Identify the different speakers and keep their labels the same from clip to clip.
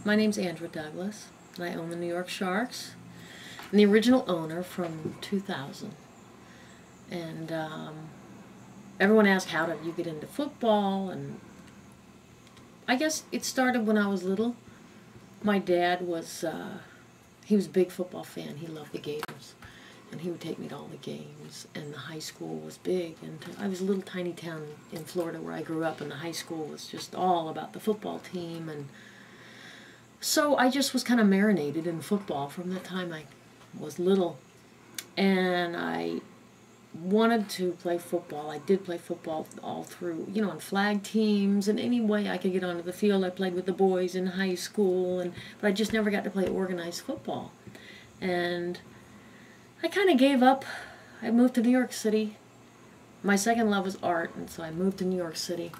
Speaker 1: My name's Andra Douglas, and I own the New York Sharks. I'm the original owner from 2000. And everyone asks, how did you get into football? And I guess it started when I was little. My dad was, he was a big football fan. He loved the Gators. And he would take me to all the games. And the high school was big. And I was a little tiny town in Florida where I grew up, and the high school was just all about the football team. And so I just was kind of marinated in football from the time I was little. And I wanted to play football. I did play football all through, on flag teams and any way I could get onto the field. I played with the boys in high school, but I just never got to play organized football. And I kind of gave up. I moved to New York City. My second love was art, and so I moved to New York City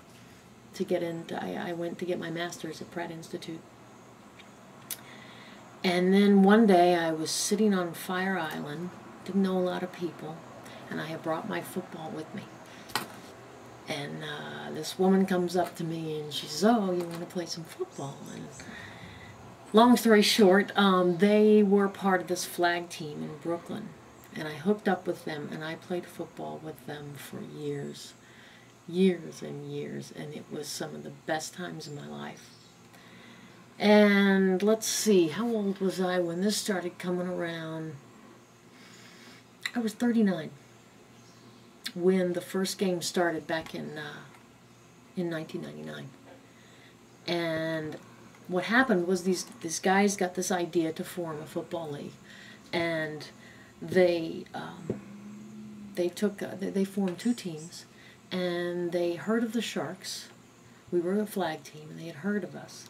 Speaker 1: to get into, I went to get my master's at Pratt Institute. And then one day I was sitting on Fire Island, didn't know a lot of people, and I had brought my football with me. And this woman comes up to me and she says, "Oh, you want to play some football?" And long story short, they were part of this flag team in Brooklyn. And I hooked up with them, and I played football with them for years. Years and years. And it was some of the best times in my life. And let's see, how old was I when this started coming around? I was 39 when the first game started back in 1999. And what happened was these guys got this idea to form a football league, and they formed two teams, and they heard of the Sharks. We were a flag team, and they had heard of us.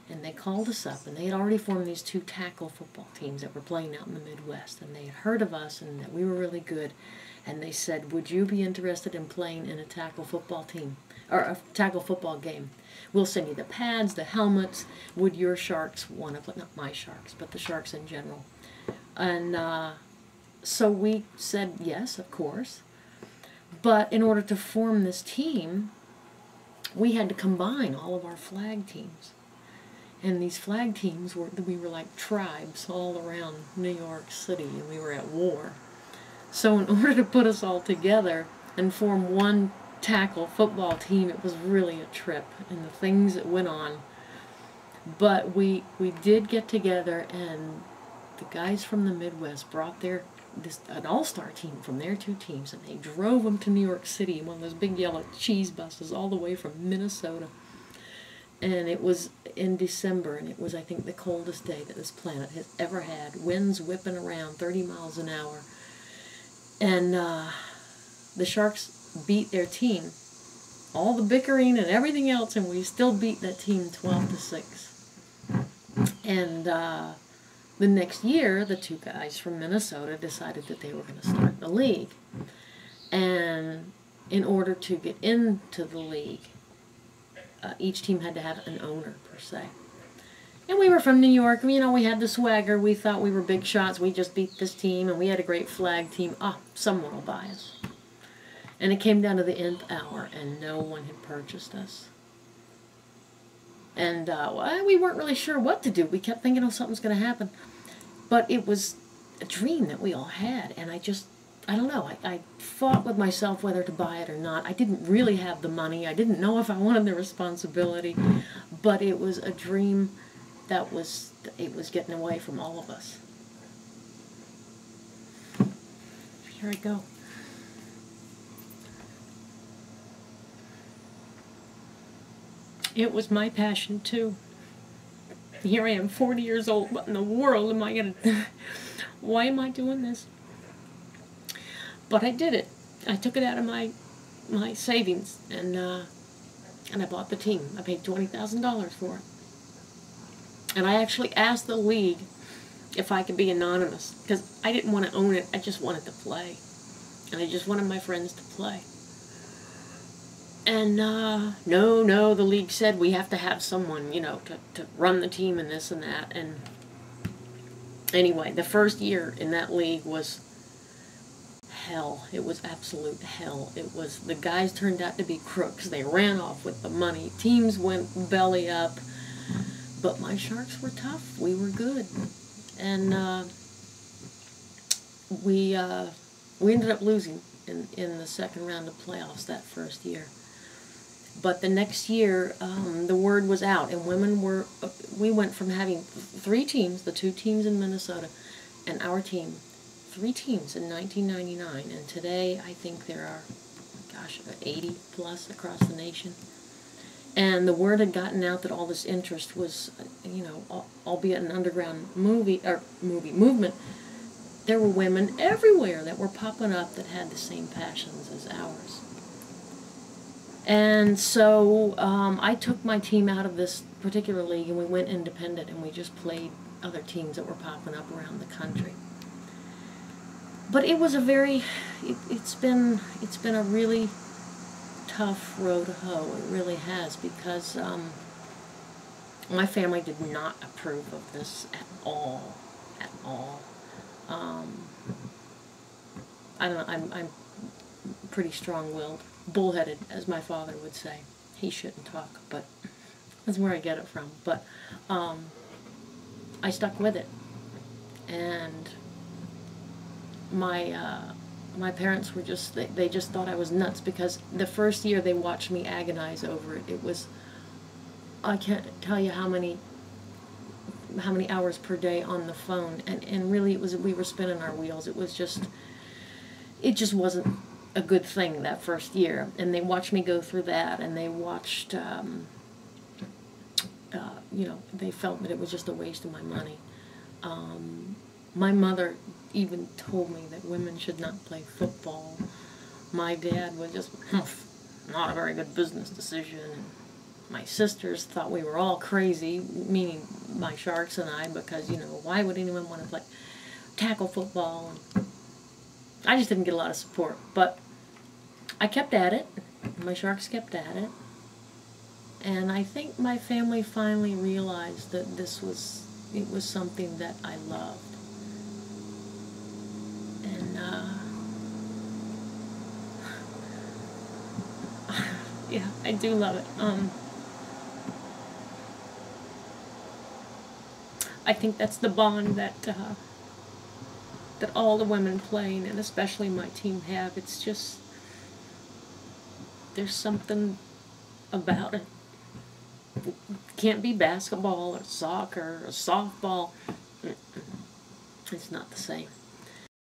Speaker 1: And they called us up, and they had already formed these two tackle football teams that were playing out in the Midwest. And they had heard of us and that we were really good. And they said, "Would you be interested in playing in a tackle football team, or a tackle football game? We'll send you the pads, the helmets. Would your Sharks want to play?" Not my Sharks, but the Sharks in general. And so we said yes, of course. But in order to form this team, we had to combine all of our flag teams. And these flag teams we were like tribes all around New York City, and we were at war. So in order to put us all together and form one tackle football team, it was really a trip, and the things that went on. But we did get together, and the guys from the Midwest brought an all-star team from their two teams, and they drove them to New York City in one of those big yellow cheese buses all the way from Minnesota. And it was in December, and it was, I think, the coldest day that this planet has ever had. Winds whipping around 30 miles an hour. And the Sharks beat their team. All the bickering and everything else, and we still beat that team 12-6. And the next year, the two guys from Minnesota decided that they were going to start the league. And in order to get into the league, each team had to have an owner, per se. And we were from New York. We had the swagger. We thought we were big shots. We just beat this team, and we had a great flag team. Someone will buy us. And it came down to the nth hour, and no one had purchased us. And we weren't really sure what to do. We kept thinking, something's going to happen. But it was a dream that we all had, and I don't know, I fought with myself whether to buy it or not. I didn't really have the money. I didn't know if I wanted the responsibility, but it was a dream it was getting away from all of us. Here I go. It was my passion, too. Here I am, 40 years old. What in the world am I going to... Why am I doing this? But I did it. I took it out of my savings, and I bought the team. I paid $20,000 for it. And I actually asked the league if I could be anonymous, because I didn't want to own it. I just wanted to play. And I just wanted my friends to play. And no, the league said we have to have someone, to run the team and this and that. And anyway, the first year in that league was hell. It was absolute hell. The guys turned out to be crooks. They ran off with the money. Teams went belly up. But my Sharks were tough. We were good. And we ended up losing in the second round of playoffs that first year. But the next year, the word was out, and we went from having 3 teams, the 2 teams in Minnesota, and our team, 3 teams in 1999, and today I think there are, 80 plus across the nation. And the word had gotten out that all this interest was, albeit an underground movement, there were women everywhere that were popping up that had the same passions as ours. And so I took my team out of this particular league, and we went independent, and we just played other teams that were popping up around the country. But it was it's been a really tough row to hoe. It really has, because my family did not approve of this at all. I don't know, I'm pretty strong-willed, bullheaded, as my father would say. He shouldn't talk, but that's where I get it from. But I stuck with it, and my parents were they just thought I was nuts, because the first year they watched me agonize over it. It was, I can't tell you how many hours per day on the phone, and really we were spinning our wheels. It just wasn't a good thing that first year, and they watched me go through that, and they watched, they felt that it was just a waste of my money. My mother even told me that women should not play football. My dad was just, not a very good business decision. And my sisters thought we were all crazy, meaning my Sharks and I, because, why would anyone want to play tackle football? And I just didn't get a lot of support, but I kept at it. My Sharks kept at it. And I think my family finally realized that it was something that I loved. And, yeah, I do love it. I think that's the bond that all the women playing, and especially my team, have. It's just, there's something about it. It can't be basketball or soccer or softball. It's not the same.